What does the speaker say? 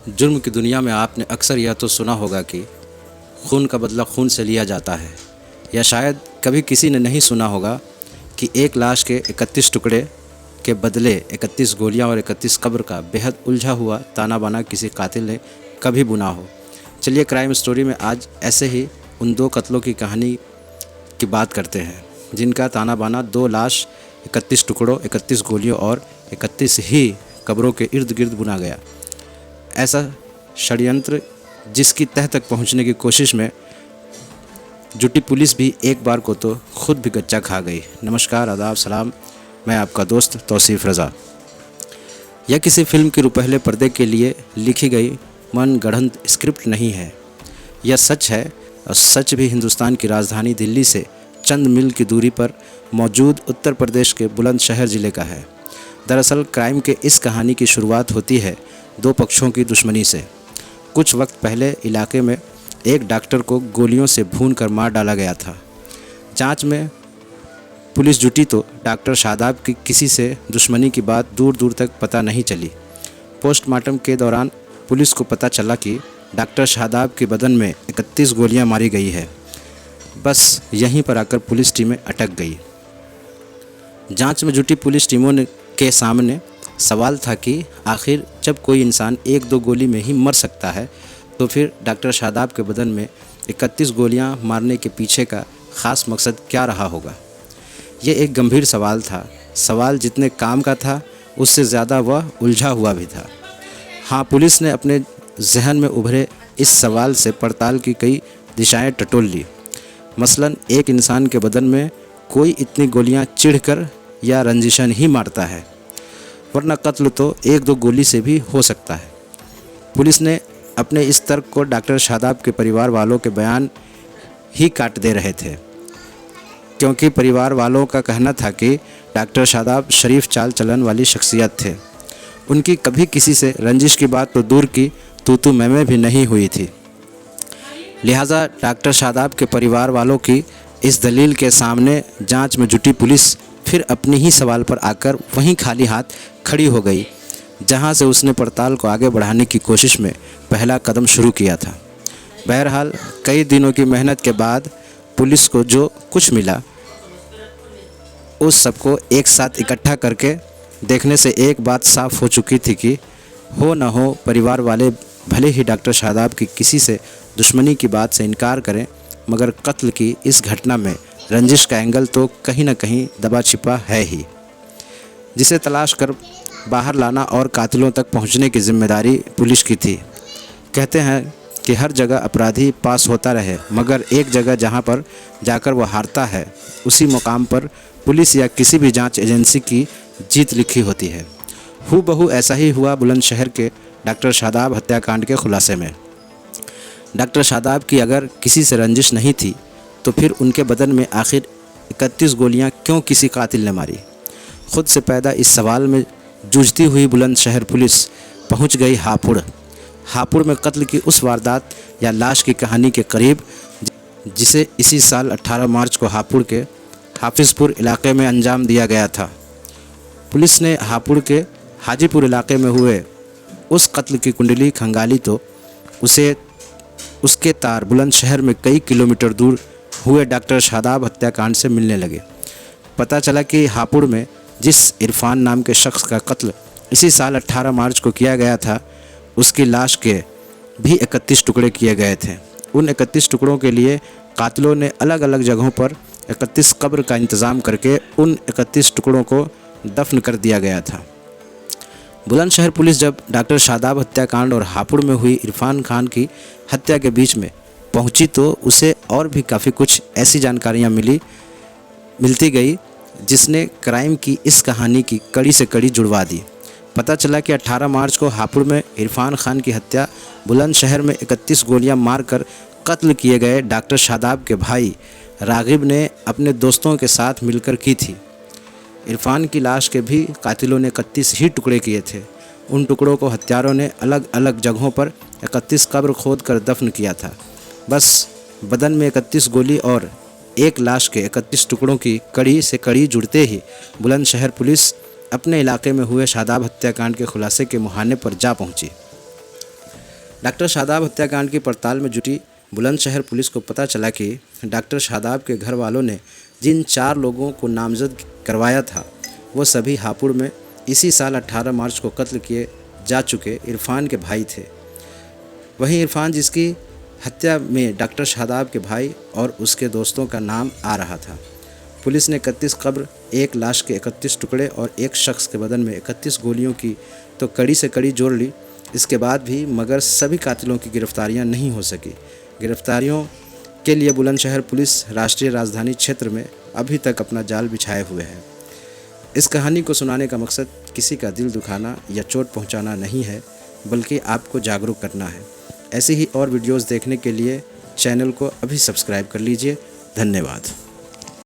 जुर्म की दुनिया में आपने अक्सर यह तो सुना होगा कि खून का बदला खून से लिया जाता है, या शायद कभी किसी ने नहीं सुना होगा कि एक लाश के 31 टुकड़े के बदले 31 गोलियां और 31 कब्र का बेहद उलझा हुआ ताना बाना किसी कातिल ने कभी बुना हो। चलिए क्राइम स्टोरी में आज ऐसे ही उन दो कत्लों की कहानी की बात करते हैं जिनका ताना बाना 2 लाश, 31 टुकड़ों, 31 गोलियों और 31 ही कब्रों के इर्द गिर्द बुना गया। ऐसा षड्यंत्र जिसकी तह तक पहुंचने की कोशिश में जुटी पुलिस भी एक बार को तो खुद भी गच्चा खा गई। नमस्कार, आदाब, सलाम, मैं आपका दोस्त तौसीफ रज़ा। यह किसी फिल्म के रुपहले पर्दे के लिए लिखी गई मन गढ़ंत स्क्रिप्ट नहीं है। यह सच है, और सच भी हिंदुस्तान की राजधानी दिल्ली से चंद मील की दूरी पर मौजूद उत्तर प्रदेश के बुलंदशहर ज़िले का है। दरअसल क्राइम के इस कहानी की शुरुआत होती है 2 पक्षों की दुश्मनी से। कुछ वक्त पहले इलाके में एक डॉक्टर को गोलियों से भून कर मार डाला गया था। जांच में पुलिस जुटी तो डॉक्टर शादाब की किसी से दुश्मनी की बात दूर दूर तक पता नहीं चली। पोस्टमार्टम के दौरान पुलिस को पता चला कि डॉक्टर शादाब के बदन में 31 गोलियां मारी गई है। बस यहीं पर आकर पुलिस टीमें अटक गई। जांच में जुटी पुलिस टीमों के सामने सवाल था कि आखिर जब कोई इंसान 1-2 गोली में ही मर सकता है तो फिर डॉक्टर शादाब के बदन में 31 गोलियां मारने के पीछे का ख़ास मकसद क्या रहा होगा। ये एक गंभीर सवाल था। सवाल जितने काम का था उससे ज़्यादा वह उलझा हुआ भी था। हाँ, पुलिस ने अपने जहन में उभरे इस सवाल से पड़ताल की कई दिशाएं टटोल ली। मसलन एक इंसान के बदन में कोई इतनी गोलियां चिढ़कर या रंजिशन ही मारता है, वरना कत्ल तो 1-2 गोली से भी हो सकता है। पुलिस ने अपने इस तर्क को डॉक्टर शादाब के परिवार वालों के बयान ही काट दे रहे थे, क्योंकि परिवार वालों का कहना था कि डॉक्टर शादाब शरीफ चाल चलन वाली शख्सियत थे। उनकी कभी किसी से रंजिश की बात तो दूर की तू मैं भी नहीं हुई थी। लिहाजा डॉक्टर शादाब के परिवार वालों की इस दलील के सामने जांच में जुटी पुलिस फिर अपने ही सवाल पर आकर वहीं खाली हाथ खड़ी हो गई, जहां से उसने पड़ताल को आगे बढ़ाने की कोशिश में पहला कदम शुरू किया था। बहरहाल कई दिनों की मेहनत के बाद पुलिस को जो कुछ मिला उस सबको एक साथ इकट्ठा करके देखने से एक बात साफ हो चुकी थी कि हो न हो परिवार वाले भले ही डॉक्टर शादाब की किसी से दुश्मनी की बात से इनकार करें, मगर कत्ल की इस घटना में रंजिश का एंगल तो कहीं न कहीं दबा छिपा है ही, जिसे तलाश कर बाहर लाना और कातिलों तक पहुंचने की जिम्मेदारी पुलिस की थी। कहते हैं कि हर जगह अपराधी पास होता रहे, मगर एक जगह जहां पर जाकर वह हारता है उसी मुकाम पर पुलिस या किसी भी जांच एजेंसी की जीत लिखी होती है। हूबहू ऐसा ही हुआ बुलंदशहर के डॉक्टर शादाब हत्याकांड के खुलासे में। डॉक्टर शादाब की अगर किसी से रंजिश नहीं थी तो फिर उनके बदन में आखिर 31 गोलियां क्यों किसी कातिल ने मारी। खुद से पैदा इस सवाल में जूझती हुई बुलंदशहर पुलिस पहुंच गई हापुड़ में कत्ल की उस वारदात या लाश की कहानी के करीब, जिसे इसी साल 18 मार्च को हापुड़ के हाफिजपुर इलाके में अंजाम दिया गया था। पुलिस ने हापुड़ के हाजीपुर इलाके में हुए उस कत्ल की कुंडली खंगाली तो उसके तार बुलंदशहर में कई किलोमीटर दूर हुए डॉक्टर शादाब हत्याकांड से मिलने लगे। पता चला कि हापुड़ में जिस इरफान नाम के शख्स का कत्ल इसी साल 18 मार्च को किया गया था, उसकी लाश के भी 31 टुकड़े किए गए थे। उन 31 टुकड़ों के लिए कातिलों ने अलग अलग जगहों पर 31 कब्र का इंतज़ाम करके उन 31 टुकड़ों को दफन कर दिया गया था। बुलंदशहर पुलिस जब डॉक्टर शादाब हत्याकांड और हापुड़ में हुई इरफान खान की हत्या के बीच में पहुंची तो उसे और भी काफ़ी कुछ ऐसी जानकारियां मिलती गई जिसने क्राइम की इस कहानी की कड़ी से कड़ी जुड़वा दी। पता चला कि 18 मार्च को हापुड़ में इरफान खान की हत्या बुलंदशहर में 31 गोलियां मारकर कत्ल किए गए डॉक्टर शादाब के भाई रागिब ने अपने दोस्तों के साथ मिलकर की थी। इरफान की लाश के भी कातिलों ने 31 ही टुकड़े किए थे। उन टुकड़ों को हत्यारों ने अलग अलग जगहों पर 31 कब्र खोद कर दफन किया था। बस बदन में 31 गोली और एक लाश के 31 टुकड़ों की कड़ी से कड़ी जुड़ते ही बुलंदशहर पुलिस अपने इलाके में हुए शादाब हत्याकांड के खुलासे के मुहाने पर जा पहुंची। डॉक्टर शादाब हत्याकांड की पड़ताल में जुटी बुलंदशहर पुलिस को पता चला कि डॉक्टर शादाब के घर वालों ने जिन 4 लोगों को नामजद करवाया था वो सभी हापुड़ में इसी साल 18 मार्च को कत्ल किए जा चुके इरफान के भाई थे। वहीं इरफान, जिसकी हत्या में डॉक्टर शादाब के भाई और उसके दोस्तों का नाम आ रहा था। पुलिस ने 31 कब्र, एक लाश के 31 टुकड़े और एक शख्स के बदन में 31 गोलियों की तो कड़ी से कड़ी जोड़ ली। इसके बाद भी मगर सभी कातिलों की गिरफ्तारियां नहीं हो सकी। गिरफ्तारियों के लिए बुलंदशहर पुलिस राष्ट्रीय राजधानी क्षेत्र में अभी तक अपना जाल बिछाए हुए है। इस कहानी को सुनाने का मकसद किसी का दिल दुखाना या चोट पहुंचाना नहीं है, बल्कि आपको जागरूक करना है। ऐसी ही और वीडियोस देखने के लिए चैनल को अभी सब्सक्राइब कर लीजिए। धन्यवाद।